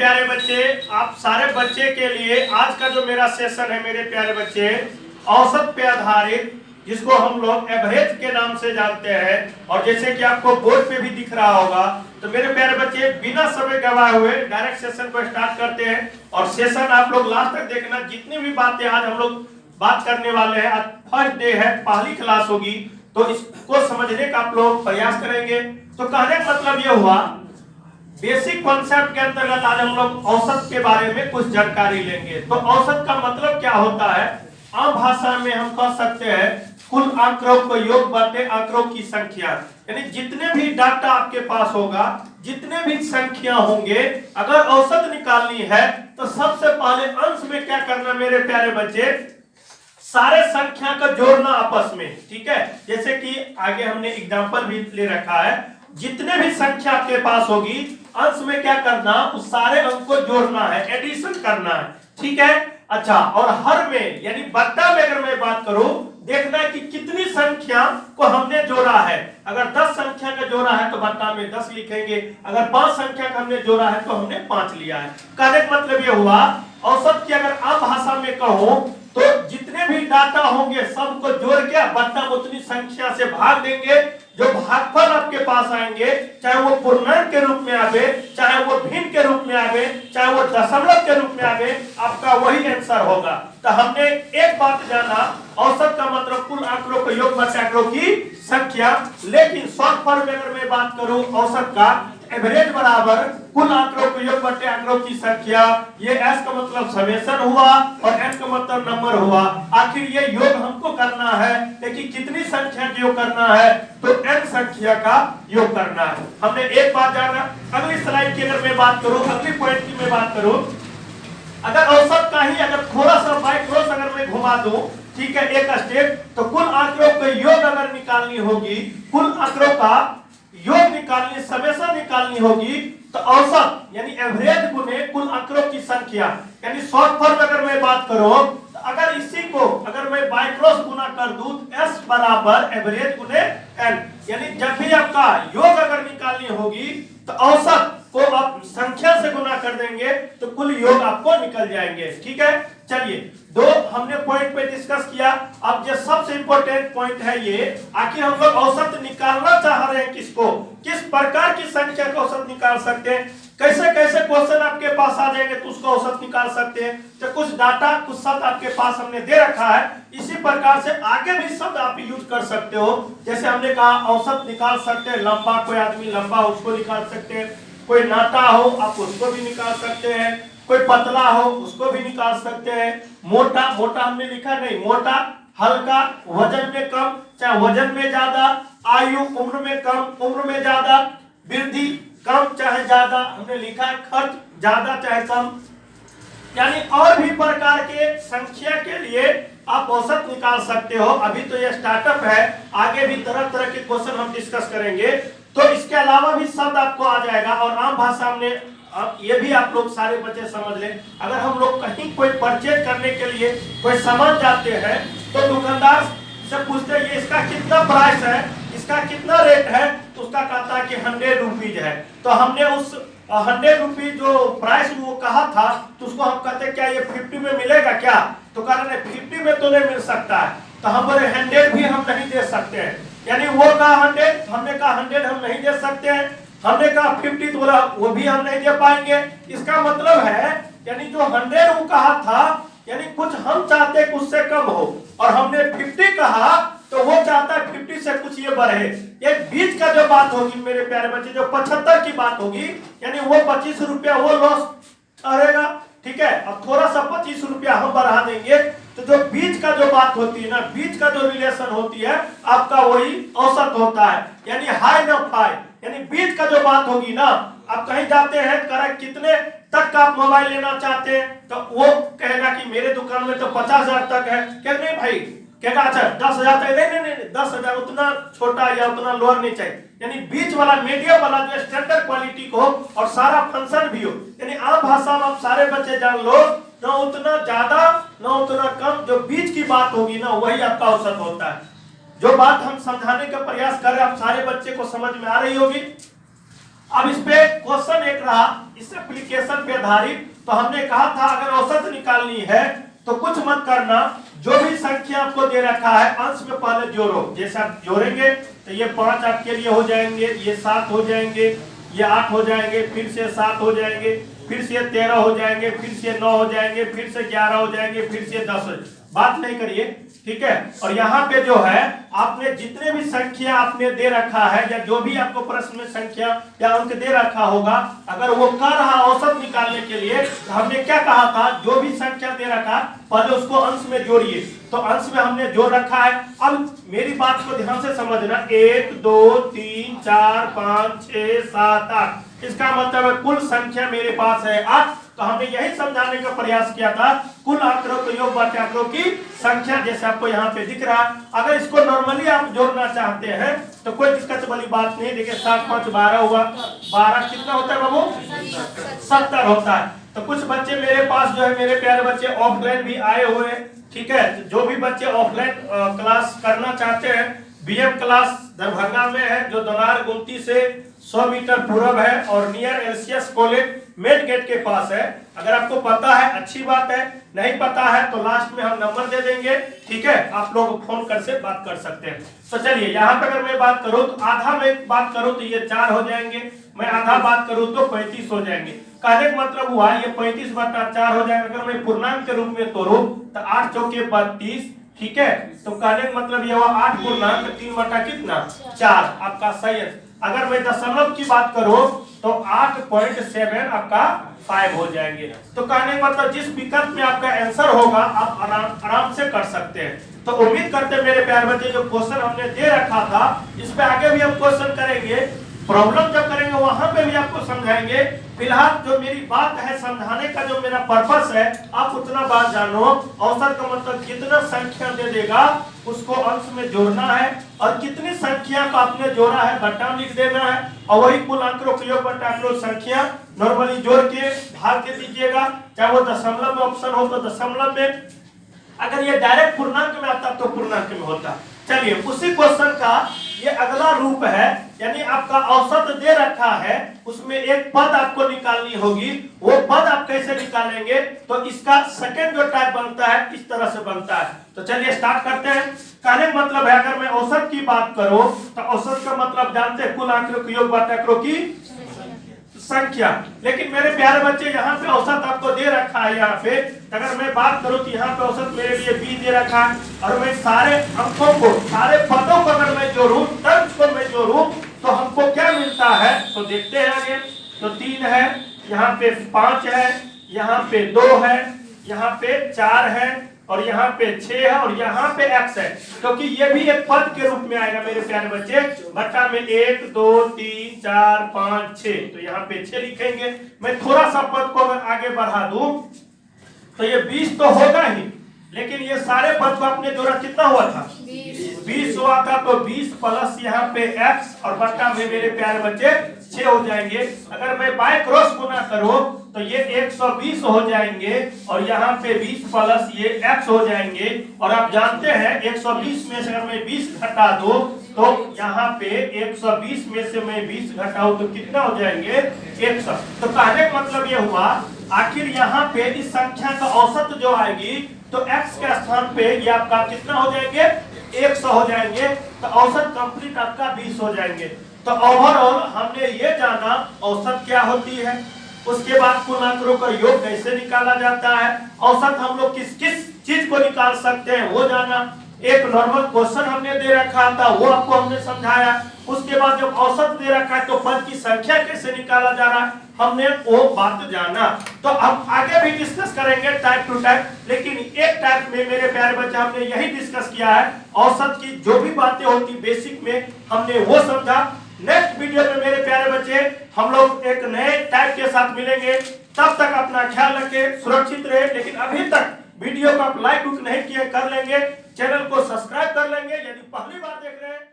प्यारे बच्चे, आप सारे बच्चे के लिए आज का जो मेरा सेशन है मेरे प्यारे बच्चे, औसत पे आधारित, जिसको हम लोग एवरेज के नाम से जानते हैं, और जैसे कि आपको बोर्ड पे भी दिख रहा होगा, तो मेरे प्यारे बच्चे बिना समय गवाए हुए डायरेक्ट सेशन को स्टार्ट करते हैं। और सेशन आप लोग लास्ट तक देखना, जितनी भी बातें आज हम लोग बात करने वाले हैं, आज फर्स्ट डे है, पहली क्लास होगी, तो इसको समझने का आप लोग प्रयास करेंगे। तो कहने का मतलब ये हुआ, बेसिक कॉन्सेप्ट के अंतर्गत आज हम लोग औसत के बारे में कुछ जानकारी लेंगे। तो औसत का मतलब क्या होता है, आम भाषा में हम कह सकते हैं कुल आंकड़ों को योग बाटे आंकड़ों की संख्या, यानी जितने भी डाटा आपके पास होगा, जितने भी संख्या होंगे, अगर औसत निकालनी है तो सबसे पहले अंश में क्या करना मेरे प्यारे बच्चे, सारे संख्या का जोड़ना आपस में। ठीक है, जैसे कि आगे हमने एग्जांपल भी ले रखा है, जितने भी संख्या आपके पास होगी अंश में क्या करना, उस सारे अंक को जोड़ना है, एडिशन करना है। ठीक है, अच्छा, और हर में यानी बट्टा में अगर मैं बात करूं, देखना है कि कितनी संख्या को हमने जोड़ा है। अगर 10 संख्या का जोड़ा है तो बट्टा में 10 लिखेंगे, अगर 5 संख्या का हमने जोड़ा है तो हमने 5 लिया है। कहने का मतलब ये हुआ, औसत की अगर आम भाषा में कहूं तो जितने भी डाटा होंगे सबको जोड़ के बट्टा में उतनी संख्या से भाग देंगे, जो भागफल आपके पास आएंगे, चाहे वो पूर्णांक के रूप में आवे, चाहे वो भिन्न के रूप में आवे, चाहे वो दशमलव के रूप में आवे, आपका वही आंसर होगा। तो हमने एक बात जाना, औसत का मतलब कुल आंकड़ों का योग बटे आंकड़ों की संख्या। लेकिन शॉर्ट फॉर्म में अगर मैं बात करूं औसत का, एवरेज बराबर कुल आंकड़ों को योग बटे आंकड़ों की संख्या। ये एस का मतलब समेशन हुआ और एन का मतलब नंबर हुआ। आखिर ये योग हमको करना है, लेकिन कितनी संख्या का योग करना है, तो एन संख्या का योग करना है। हमने एक बात जाना। अगली स्लाइड की अगर मैं बात करूं, अगली पॉइंट की मैं बात करूं, अगर औसत का ही अगर थोड़ा सा बाय क्रॉस अगर मैं घुमा दूं, ठीक है, एक स्टेप, तो कुल आंकड़ों का योग अगर निकालनी होगी, कुल आंकड़ों का योग निकालनी, समेशन निकालनी होगी, तो औसत यानी एवरेज गुने कुल आंकड़ों की संख्या, यानी शॉर्ट फॉर्म अगर मैं बात करूं, तो अगर इसी को अगर मैं बाय क्रॉस गुना कर दूं, एस बराबर एवरेज गुने एन, यानी जब भी आपका योग अगर निकालनी होगी तो औसत को आप संख्या से गुना कर देंगे तो कुल योग आपको निकल जाएंगे। ठीक है, चलिए, दो हमने पॉइंट पे डिस्कस किया। अब जो सबसे इंपॉर्टेंट पॉइंट है ये, आखिर हम लोग औसत निकालना चाह रहे हैं किसको, किस प्रकार की संख्या का औसत निकाल सकते हैं, कैसे कैसे क्वेश्चन आपके पास आ जाएंगे तो उसका औसत निकाल सकते हैं। तो कुछ डाटा, कुछ शब्द आपके पास हमने दे रखा है, इसी प्रकार से आगे भी शब्द आप यूज कर सकते हो। जैसे हमने कहा औसत निकाल सकते हैं, लंबा, कोई आदमी लंबा उसको निकाल सकते हैं, कोई नाटा हो आप उसको भी निकाल सकते हैं, कोई पतला हो उसको भी निकाल सकते हैं, मोटा, मोटा हमने लिखा नहीं, मोटा, हल्का, वजन में कम, चाहे वजन में ज्यादा, आयु उम्र में कम, उम्र में ज्यादा, वृद्धि कम चाहे ज्यादा, हमने लिखा है खर्च ज्यादा चाहे कम, यानी और भी प्रकार के संख्या के लिए आप औसत निकाल सकते हो। अभी तो ये स्टार्टअप है, आगे भी तरह तरह के क्वेश्चन हम डिस्कस करेंगे, तो इसके अलावा भी शब्द आपको आ जाएगा। और आम भाषा में अब ये भी आप लोग सारे बच्चे समझ लें, अगर हम लोग कहीं कोई परचेज करने के लिए कोई सामान जाते हैं तो दुकानदार से पूछते हैं ये इसका कितना प्राइस है, इसका कितना रेट है, तो उसका कहता है कि 100 रुपीज है। तो हमने उस 100 रुपीज जो प्राइस वो कहा था, तो उसको हम कहते हैं क्या ये 50 में मिलेगा क्या, तो कह रहे 50 में तो नहीं मिल सकता है, तो हम बोले 100 भी हम नहीं दे सकते हैं। यानी वो कहा 100, हमने कहा 100 हम नहीं दे सकते हैं, हमने कहा 50 तो बोला वो भी हम नहीं दे पाएंगे। इसका मतलब है यानी जो 100 वो कहा था, यानी कुछ हम चाहते हैं उससे कम हो, और हमने 50 कहा तो वो चाहता है 50 से कुछ ये बढ़े। ये बीच का जो बात होगी मेरे प्यारे बच्चे, जो 75 की बात होगी, यानी वो 25 रुपया वो लॉस करेगा। ठीक है, अब थोड़ा सा 25 रुपया हम बढ़ा देंगे, तो जो बीच का जो बात होती है ना, बीच का जो रिलेशन होती है आपका, वही औसत होता है, यानी हाई न फाई, यानी बीच का जो बात होगी ना, आप कहीं जाते हैं, करें कितने तक का आप मोबाइल लेना चाहते हैं, तो वो कहेगा कि मेरे दुकान में तो 50,000 तक है, क्या नहीं भाई, कहेगा अच्छा 10,000 तक, नहीं 10,000 उतना छोटा या उतना लोअर नहीं चाहिए, यानी बीच वाला मीडियम वाला जो स्टैंडर्ड क्वालिटी को और सारा फंक्शन भी हो, यानी आम भाषा में आप सारे बच्चे जान लो, ना उतना ज्यादा ना उतना कम, जो बीच की बात होगी ना वही आपका औसत होता है। जो बात हम समझाने का प्रयास कर रहे हैं आप सारे बच्चे को समझ में आ रही होगी। अब इस पे क्वेश्चन एक रहा, इस एप्लीकेशन पे आधारित। तो हमने कहा था अगर औसत निकालनी है तो कुछ मत करना, जो भी संख्या आपको दे रखा है अंश में पहले जोड़ो। जैसे आप जोड़ेंगे तो ये 5 आपके लिए हो जाएंगे, ये 7 हो जाएंगे, ये 8 हो जाएंगे, फिर से 7 हो जाएंगे, फिर से 13 हो जाएंगे, फिर से 9 हो जाएंगे, फिर से 11 हो जाएंगे, फिर से 10 हो जाएंगे। बात नहीं करिए, ठीक है। और यहाँ पे जो है आपने जितने भी संख्या आपने दे रखा है या जो भी आपको प्रश्न में संख्या या अंक दे रखा होगा, अगर वो कर रहा औसत निकालने के लिए तो हमने क्या कहा था, जो भी संख्या दे रखा पहले उसको अंश में जोड़िए। तो अंश में हमने जोड़ रखा है। अब मेरी बात को ध्यान से समझना, 1 2 3 4 5 6 7 8, इसका मतलब है कुल संख्या मेरे पास है 8। तो हमने यही समझाने का प्रयास किया था, कुल आंकड़ों के योग बटे आंकड़ों की संख्या, जैसे आपको यहाँ पे दिख रहा है। अगर इसको नॉर्मली आप जोड़ना चाहते हैं तो कोई दिक्कत वाली बात नहीं। देखिए 7 5 12 हुआ, 12 कितना होता है बाबू, 70 होता है। तो कुछ बच्चे मेरे पास जो है, मेरे प्यारे बच्चे ऑफलाइन भी आए हुए हैं, ठीक है। जो भी बच्चे ऑफलाइन क्लास करना चाहते हैं, बीएम क्लास दरभंगा में है, जो दोनार गुमती से 100 मीटर पूरब है और near LCS college main gate के पास है। अगर आपको पता है अच्छी बात है, नहीं पता है तो लास्ट में हम नंबर दे देंगे, ठीक है। आप लोग फोन कर से बात कर सकते हैं। तो चलिए यहाँ पे अगर मैं बात करूँ तो आधा में बात करूँ तो ये 4 हो जाएंगे, मैं आधा बात करूँ तो 35 हो जाएंगे। कहने का मतलब हुआ ये 35 बटा 4 हो जाएगा। अगर मैं पूर्णांक के रूप में तोड़ूं तो 8 चौके 32, ठीक है। तो कहने का मतलब ये हुआ 8 पूर्णांक 3 बटा कितना 4, आपका सही है। अगर मैं दशमलव की बात करूं तो 8.7 आपका 5 हो जाएंगे। तो कहने का मतलब जिस विकल्प में आपका आंसर होगा आप आराम से कर सकते हैं। तो उम्मीद करते हैं मेरे प्यारे बच्चे, जो क्वेश्चन हमने दे रखा था इस पे आगे भी हम क्वेश्चन करेंगे, प्रॉब्लम जब करेंगे वहां पे भी आपको समझाएंगे। फिलहाल जो मेरी बात है, समझाने का जो मेरा पर्पस है, आप उतना बात जानो। औसत का मतलब कितना संख्या दे देगा उसको अंश में जोड़ना है, और कितनी संख्या को आपने जोड़ा है बट्टा में लिख देना है, और वही कुल आंकड़ों के योग बट्टा आंकड़ों संख्या नॉर्मली जोड़ के भाग के दीजिएगा। चाहे वो दशमलव में ऑप्शन हो तो दशमलव में, अगर ये डायरेक्ट पूर्णांक में आता तो पूर्णांक में होता। चलिए उसी क्वेश्चन का ये अगला रूप है, यानी आपका औसत दे रखा है, उसमें एक पद आपको निकालनी होगी। वो पद आप कैसे निकालेंगे, तो इसका सेकंड जो टाइप बनता है इस तरह से बनता है। तो चलिए स्टार्ट करते हैं। कहने का मतलब है, अगर मैं औसत की बात करूं तो औसत का मतलब जानते हैं कुल आंकड़ों के योग बटे आंकड़ों की संख्या। लेकिन मेरे प्यारे बच्चे यहाँ पे औसत आपको दे रखा है। यहाँ पे अगर मैं बात करूं तो यहाँ पे औसत मेरे लिए 20 दे रखा है, और मैं सारे अंकों को, सारे पदों को अगर मैं जोड़ूं, टर्म्स को मैं जोड़ूं तो हमको क्या मिलता है, तो देखते हैं आगे। तो 3 है, यहाँ पे 5 है, यहाँ पे 2 है, यहाँ पे 4 है, और यहाँ पे 6 है, और यहाँ पे x है, क्योंकि ये भी एक पद के रूप में आएगा मेरे प्यारे बच्चे। बट्टा में 1 2 3 4 5 6, तो यहाँ पे 6 लिखेंगे। मैं थोड़ा सा पद को अगर आगे बढ़ा दूं तो ये 20 तो होगा ही, लेकिन ये सारे पद को आपने जोड़ा कितना हुआ था, 20 हुआ था। तो 20 प्लस यहाँ पे x और बट्टा में मेरे प्यारे बच्चे 6 हो जाएंगे। अगर मैं बाय क्रॉस गुना करूं तो ये 120 हो जाएंगे, और यहाँ पे 20 प्लस ये x हो जाएंगे। और आप जानते हैं 120 में से अगर मैं 20 घटा दूं तो यहाँ पे 120 में से मैं 20 घटाऊं तो कितना हो जाएंगे, 100। तो कहने का मतलब ये हुआ, आखिर यहाँ पे इस संख्या का औसत जो आएगी तो x के स्थान पे ये आपका कितना हो जाएंगे, 100 हो जाएंगे। तो औसत कंप्लीट आपका 20 हो जाएंगे। तो ओवरऑल हमने ये जाना औसत क्या होती है, उसके बाद कुल आंकड़ों का योग कैसे निकाला जाता है, औसत हम लोग किस किस चीज को निकाल सकते हैं वो जाना। एक नॉर्मल क्वेश्चन हमने दे रखा था वो आपको हमने समझाया। उसके बाद जब औसत दे रखा है तो पद की संख्या कैसे निकाला जा रहा है हमने वो बात जाना। तो अब आगे भी डिस्कस करेंगे टाइप टू टाइप, लेकिन एक टाइप में मेरे प्यारे बच्चे हमने यही डिस्कस किया है। औसत की जो भी बातें होती बेसिक में हमने वो समझा। नेक्स्ट वीडियो में मेरे प्यारे बच्चे हम लोग एक नए टाइप के साथ मिलेंगे। तब तक अपना ख्याल रखें, सुरक्षित रहे। लेकिन अभी तक वीडियो को आप लाइक नहीं किए कर लेंगे, चैनल को सब्सक्राइब कर लेंगे। यदि पहली बार देख रहे हैं